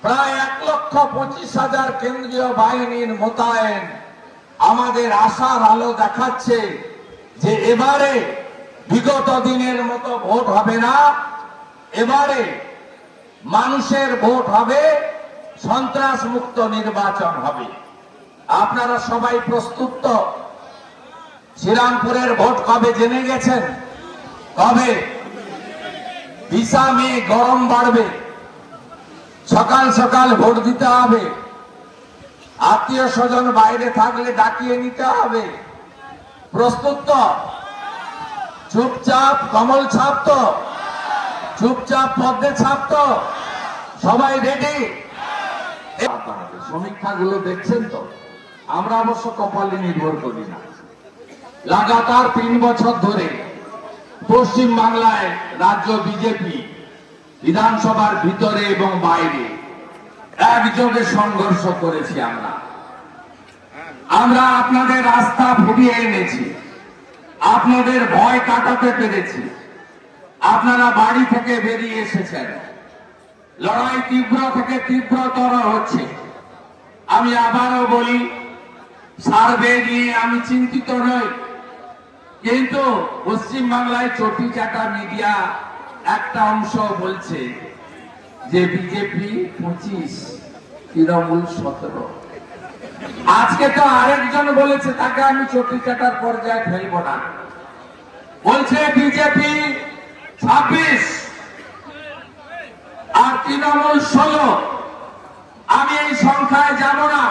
প্রায় 1,25,000 কেন্দ্রীয় বাহিনীর মোতায়েন আমাদের আশার আলো দেখাচ্ছে যে এবারে বিগত দিনের মতো ভোট হবে না, এবারে মানুষের ভোট হবে, সন্ত্রাস মুক্ত নির্বাচন হবে। আপনারা সবাই প্রস্তুত তো? শ্রীরামপুরের ভোট কবে জেনে গেছেন? কবে? 20 মে গরম বাড়বে, সকাল সকাল ভোট দিতে হবে, আত্মীয় স্বজন বাইরে থাকলে ডাকিয়ে নিতে হবে। প্রস্তুত তো? চুপচাপ কমল ছাপ তো? চুপচাপ পদ্মে ছাপ তো? সবাই রেডি? সমীক্ষাগুলো দেখছেন তো? আমরা অবশ্য কপালে নির্ভর করি না। লাগাতার 3 বছর ধরে পশ্চিম বাংলায় রাজ্য বিজেপি বিধানসভার ভিতরে এবং বাইরে একযোগে সংঘর্ষ করেছি। আমরা আপনাদের আস্থা ফিরিয়ে এনেছি, আপনাদের ভয় কাটাতে পেরেছি, আপনারা বাড়ি থেকে বেরিয়ে এসেছেন, লড়াই তীব্র থেকে তীব্রতর হচ্ছে। আমি আবারও বলি, সার্ভে নিয়ে আমি চিন্তিত নই, কিন্তু পশ্চিম বাংলায় চটি চাটা মিডিয়া একটা অংশ বলছে যে বিজেপি 25, তৃণমূল 17। আজকে তো আরেকজন বলেছে, তাকে আমি চটি চাটার পর্যায়ে ফেলবো না, বলছে বিজেপি 26 আর তৃণমূল 16। আমি এই সংখ্যায় যাব না।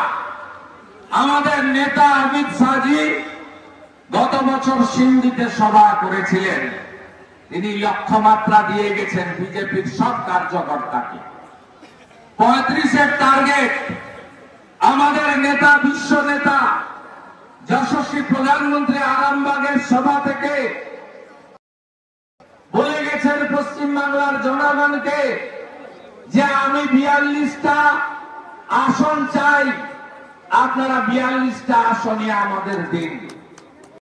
আমাদের নেতা অমিত শাহজি গত বছর সিন্ধিতে সভা করেছিলেন, তিনি লক্ষ্যমাত্রা দিয়ে গেছেন বিজেপির সব কার্যকর্তাকে। 35-এর টার্গেট। আমাদের নেতা, বিশ্ব নেতা, যশস্বী প্রধানমন্ত্রী আরামবাগের সভা থেকে বলে গেছেন পশ্চিম বাংলার জনগণকে যে আমি 42টা আসন চাই, আপনারা 42টা আসনে আমাদের দিন।